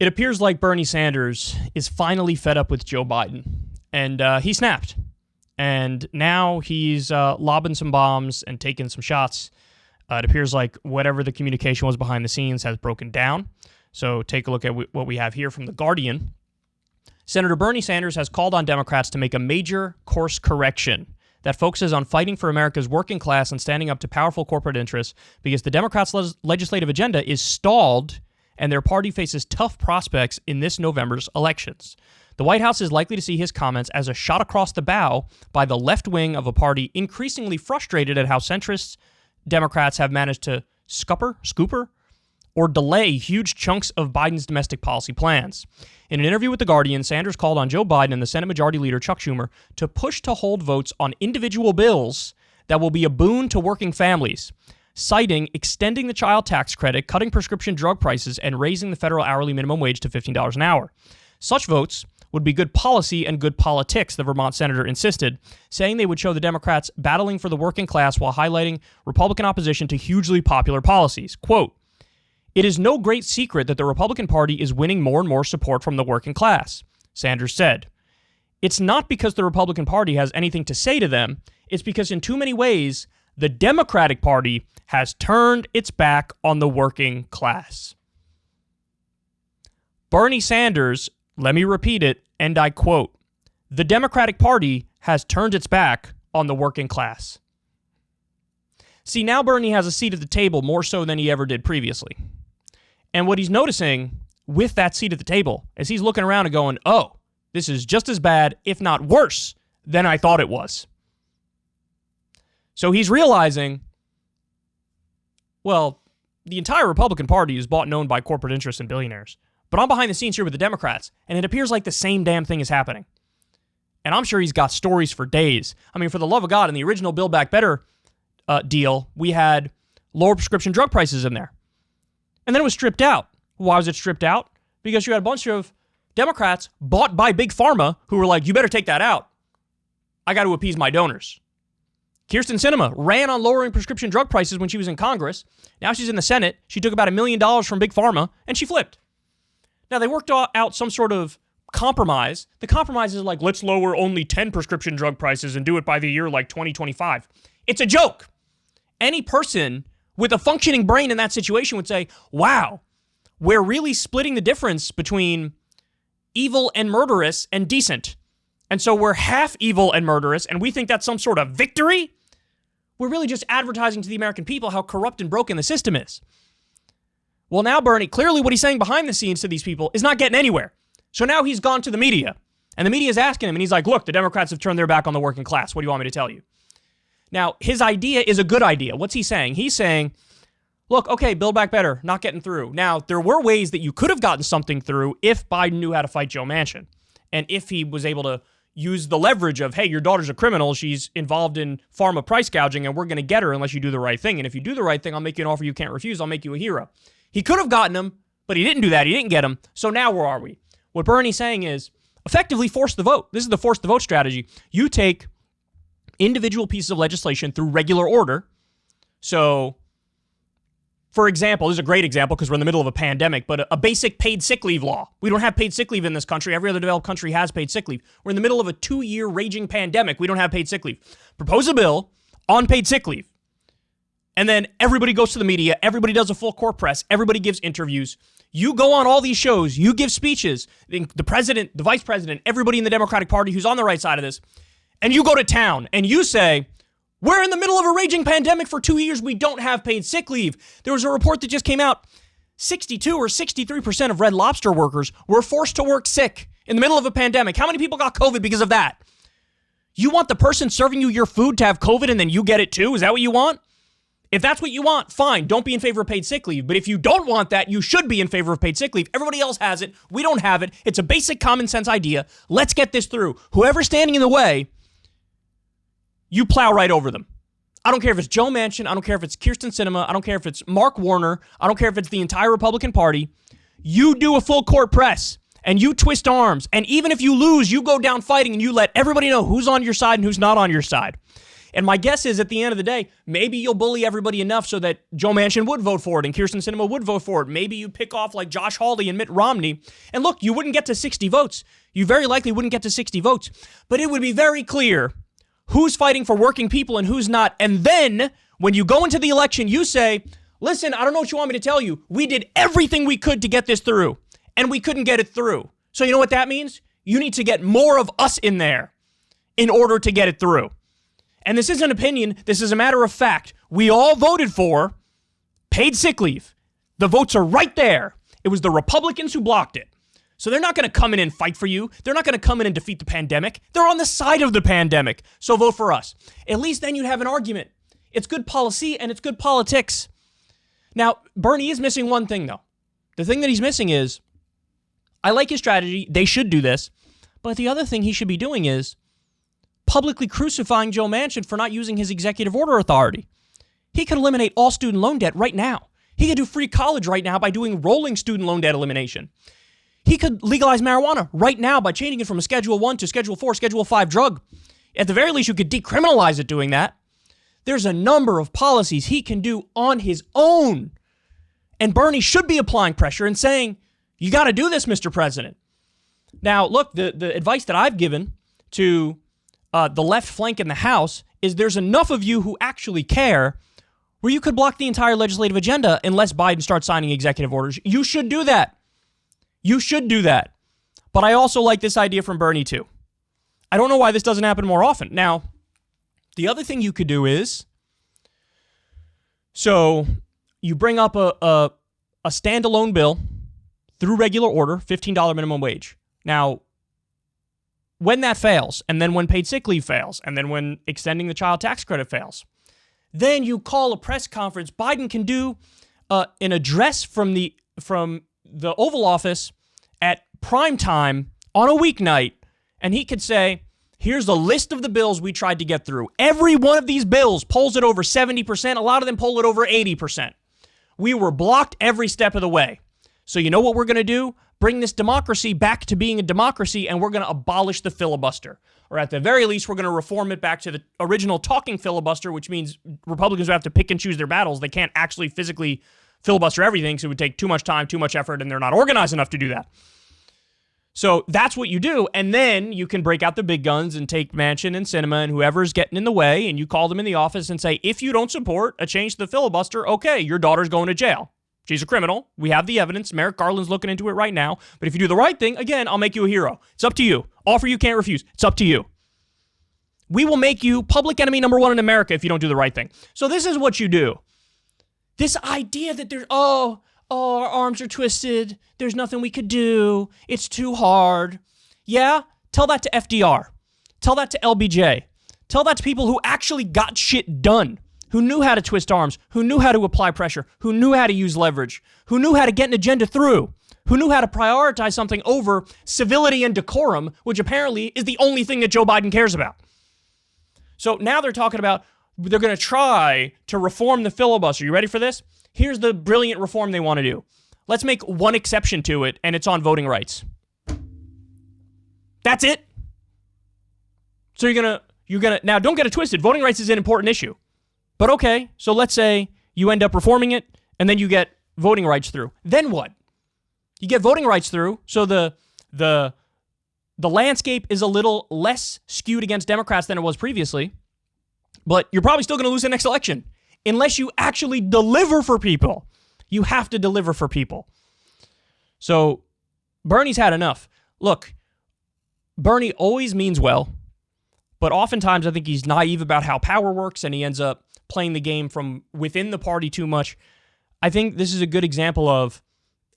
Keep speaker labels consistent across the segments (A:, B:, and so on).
A: It appears like Bernie Sanders is finally fed up with Joe Biden, and he snapped. And now he's lobbing some bombs and taking some shots. It appears like whatever the communication was behind the scenes has broken down. So take a look at what we have here from The Guardian. Senator Bernie Sanders has called on Democrats to make a major course correction that focuses on fighting for America's working class and standing up to powerful corporate interests because the Democrats' legislative agenda is stalled and their party faces tough prospects in this November's elections. The White House is likely to see his comments as a shot across the bow by the left wing of a party increasingly frustrated at how centrist Democrats have managed to scooper, or delay huge chunks of Biden's domestic policy plans. In an interview with The Guardian, Sanders called on Joe Biden and the Senate Majority Leader Chuck Schumer to push to hold votes on individual bills that will be a boon to working families, citing extending the child tax credit, cutting prescription drug prices, and raising the federal hourly minimum wage to $15 an hour. Such votes would be good policy and good politics, the Vermont senator insisted, saying they would show the Democrats battling for the working class while highlighting Republican opposition to hugely popular policies. Quote, "It is no great secret that the Republican Party is winning more and more support from the working class," Sanders said. "It's not because the Republican Party has anything to say to them. It's because in too many ways, the Democratic Party has turned its back on the working class." Bernie Sanders, let me repeat it, and I quote, "The Democratic Party has turned its back on the working class." See, now Bernie has a seat at the table more so than he ever did previously. And what he's noticing with that seat at the table is he's looking around and going, oh, this is just as bad, if not worse, than I thought it was. So he's realizing, well, the entire Republican Party is bought and owned by corporate interests and billionaires. But I'm behind the scenes here with the Democrats, and it appears like the same damn thing is happening. And I'm sure he's got stories for days. I mean, for the love of God, in the original Build Back Better deal, we had lower prescription drug prices in there. And then it was stripped out. Why was it stripped out? Because you had a bunch of Democrats bought by Big Pharma who were like, you better take that out. I got to appease my donors. Kyrsten Sinema ran on lowering prescription drug prices when she was in Congress. Now she's in the Senate. She took about $1 million from Big Pharma, and she flipped. Now, they worked out some sort of compromise. The compromise is like, let's lower only 10 prescription drug prices and do it by the year like 2025. It's a joke. Any person with a functioning brain in that situation would say, wow, we're really splitting the difference between evil and murderous and decent. And so we're half evil and murderous, and we think that's some sort of victory? We're really just advertising to the American people how corrupt and broken the system is. Well, now Bernie, clearly what he's saying behind the scenes to these people is not getting anywhere. So now he's gone to the media, and the media is asking him, and he's like, look, the Democrats have turned their back on the working class. What do you want me to tell you? Now, his idea is a good idea. What's he saying? He's saying, look, okay, Build Back Better, not getting through. Now, there were ways that you could have gotten something through if Biden knew how to fight Joe Manchin, and if he was able to use the leverage of, hey, your daughter's a criminal, she's involved in pharma price gouging, and we're going to get her unless you do the right thing. And if you do the right thing, I'll make you an offer you can't refuse. I'll make you a hero. He could have gotten him, but he didn't do that. He didn't get him. So now where are we? What Bernie's saying is effectively force the vote. This is the force the vote strategy. You take individual pieces of legislation through regular order. So, for example, this is a great example because we're in the middle of a pandemic, but a basic paid sick leave law. We don't have paid sick leave in this country. Every other developed country has paid sick leave. We're in the middle of a 2-year raging pandemic. We don't have paid sick leave. Propose a bill on paid sick leave. And then everybody goes to the media. Everybody does a full court press. Everybody gives interviews. You go on all these shows. You give speeches. The president, the vice president, everybody in the Democratic Party who's on the right side of this. And you go to town and you say, we're in the middle of a raging pandemic for 2 years. We don't have paid sick leave. There was a report that just came out. 62 or 63% of Red Lobster workers were forced to work sick in the middle of a pandemic. How many people got COVID because of that? You want the person serving you your food to have COVID and then you get it too? Is that what you want? If that's what you want, fine. Don't be in favor of paid sick leave. But if you don't want that, you should be in favor of paid sick leave. Everybody else has it. We don't have it. It's a basic common sense idea. Let's get this through. Whoever's standing in the way, you plow right over them. I don't care if it's Joe Manchin. I don't care if it's Kyrsten Sinema. I don't care if it's Mark Warner. I don't care if it's the entire Republican Party. You do a full court press and you twist arms. And even if you lose, you go down fighting and you let everybody know who's on your side and who's not on your side. And my guess is at the end of the day, maybe you'll bully everybody enough so that Joe Manchin would vote for it and Kyrsten Sinema would vote for it. Maybe you pick off like Josh Hawley and Mitt Romney. And look, you wouldn't get to 60 votes. You very likely wouldn't get to 60 votes. But it would be very clear who's fighting for working people and who's not. And then when you go into the election, you say, listen, I don't know what you want me to tell you. We did everything we could to get this through, and we couldn't get it through. So you know what that means? You need to get more of us in there in order to get it through. And this isn't opinion. This is a matter of fact. We all voted for paid sick leave. The votes are right there. It was the Republicans who blocked it. So they're not going to come in and fight for you. They're not going to come in and defeat the pandemic. They're on the side of the pandemic. So vote for us. At least then you'd have an argument. It's good policy and it's good politics. Now, Bernie is missing one thing, though. The thing that he's missing is, I like his strategy. They should do this. But the other thing he should be doing is publicly crucifying Joe Manchin for not using his executive order authority. He could eliminate all student loan debt right now. He could do free college right now by doing rolling student loan debt elimination. He could legalize marijuana right now by changing it from a Schedule 1 to Schedule 4, Schedule 5 drug. At the very least, you could decriminalize it doing that. There's a number of policies he can do on his own. And Bernie should be applying pressure and saying, you got to do this, Mr. President. Now, look, the advice that I've given to the left flank in the House is there's enough of you who actually care where you could block the entire legislative agenda unless Biden starts signing executive orders. You should do that. You should do that. But I also like this idea from Bernie, too. I don't know why this doesn't happen more often. Now, the other thing you could do is, so you bring up a standalone bill through regular order, $15 minimum wage. Now, when that fails, and then when paid sick leave fails, and then when extending the child tax credit fails, then you call a press conference. Biden can do an address from the Oval Office at prime time on a weeknight, and he could say, here's the list of the bills we tried to get through. Every one of these bills polls it over 70%. A lot of them poll it over 80%. We were blocked every step of the way. So you know what we're going to do? Bring this democracy back to being a democracy, and we're going to abolish the filibuster. Or at the very least, we're going to reform it back to the original talking filibuster, which means Republicans would have to pick and choose their battles. They can't actually physically filibuster everything, so it would take too much time, too much effort, and they're not organized enough to do that. So that's what you do, and then you can break out the big guns and take Manchin and Sinema and whoever's getting in the way, and you call them in the office and say, if you don't support a change to the filibuster, okay, your daughter's going to jail. She's a criminal. We have the evidence. Merrick Garland's looking into it right now. But if you do the right thing, again, I'll make you a hero. It's up to you. Offer you can't refuse. It's up to you. We will make you public enemy number one in America if you don't do the right thing. So this is what you do. This idea that there's, our arms are twisted. There's nothing we could do. It's too hard. Yeah, tell that to FDR. Tell that to LBJ. Tell that to people who actually got shit done, who knew how to twist arms, who knew how to apply pressure, who knew how to use leverage, who knew how to get an agenda through, who knew how to prioritize something over civility and decorum, which apparently is the only thing that Joe Biden cares about. So now they're talking about they're going to try to reform the filibuster. You ready for this? Here's the brilliant reform they want to do. Let's make one exception to it, and it's on voting rights. That's it. So you're gonna now don't get it twisted. Voting rights is an important issue. But okay, so let's say you end up reforming it, and then you get voting rights through. Then what? You get voting rights through, so the landscape is a little less skewed against Democrats than it was previously, but you're probably still going to lose the next election unless you actually deliver for people. You have to deliver for people. So Bernie's had enough. Look, Bernie always means well, but oftentimes I think he's naive about how power works, and he ends up playing the game from within the party too much. I think this is a good example of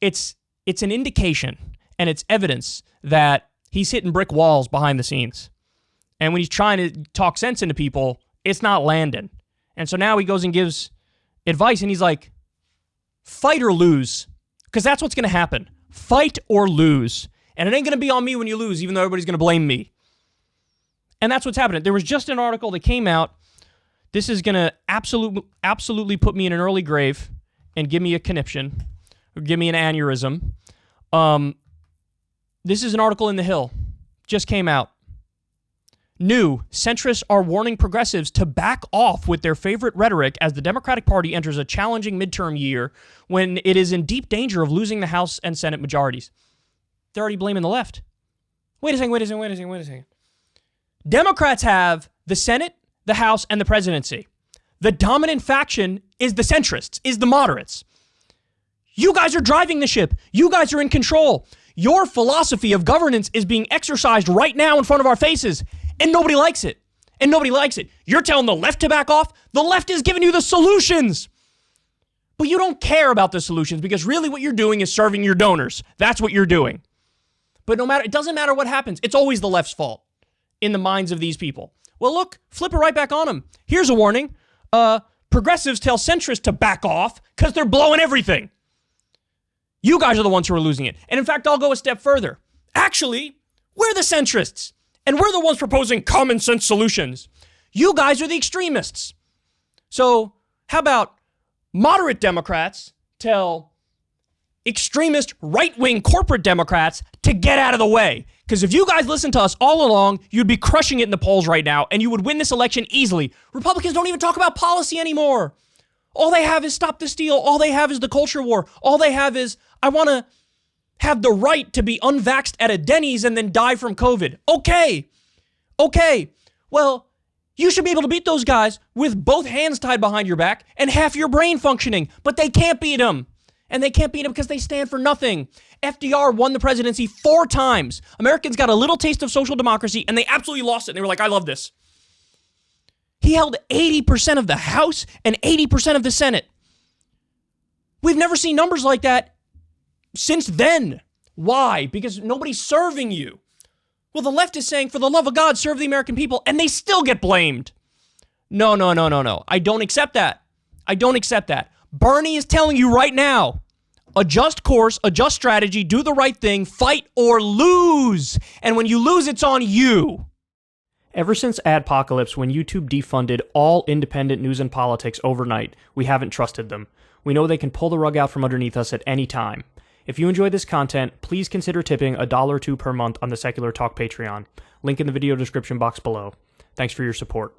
A: it's an indication and it's evidence that he's hitting brick walls behind the scenes. And when he's trying to talk sense into people, it's not landing. And so now he goes and gives advice, and he's like, fight or lose, because that's what's going to happen. Fight or lose. And it ain't going to be on me when you lose, even though everybody's going to blame me. And that's what's happening. There was just an article that came out. This is going to absolutely put me in an early grave and give me a conniption or give me an aneurysm. This is an article in The Hill. Just came out. New, centrists are warning progressives to back off with their favorite rhetoric as the Democratic Party enters a challenging midterm year when it is in deep danger of losing the House and Senate majorities. They're already blaming the left. Wait a second. Democrats have the Senate, the House, and the presidency. The dominant faction is the centrists, is the moderates. You guys are driving the ship. You guys are in control. Your philosophy of governance is being exercised right now in front of our faces, and nobody likes it. You're telling the left to back off? The left is giving you the solutions. But you don't care about the solutions because really what you're doing is serving your donors. That's what you're doing. But it doesn't matter what happens. It's always the left's fault in the minds of these people. Well, look, flip it right back on them. Here's a warning. Progressives tell centrists to back off because they're blowing everything. You guys are the ones who are losing it. And in fact, I'll go a step further. Actually, we're the centrists. And we're the ones proposing common sense solutions. You guys are the extremists. So how about moderate Democrats tell extremist right-wing corporate Democrats to get out of the way? Because if you guys listened to us all along, you'd be crushing it in the polls right now, and you would win this election easily. Republicans don't even talk about policy anymore. All they have is stop the steal. All they have is the culture war. All they have is, I want to have the right to be unvaxxed at a Denny's and then die from COVID. Okay. Well, you should be able to beat those guys with both hands tied behind your back and half your brain functioning, but they can't beat them. And they can't beat them because they stand for nothing. FDR won the presidency 4 times. Americans got a little taste of social democracy and they absolutely lost it. And they were like, I love this. He held 80% of the House and 80% of the Senate. We've never seen numbers like that since then. Why? Because nobody's serving you. Well, the left is saying, for the love of God, serve the American people, and they still get blamed. No. I don't accept that. Bernie is telling you right now, adjust course, adjust strategy, do the right thing, fight or lose. And when you lose, it's on you. Ever since Adpocalypse, when YouTube defunded all independent news and politics overnight, we haven't trusted them. We know they can pull the rug out from underneath us at any time. If you enjoy this content, please consider tipping $1 or $2 per month on the Secular Talk Patreon. Link in the video description box below. Thanks for your support.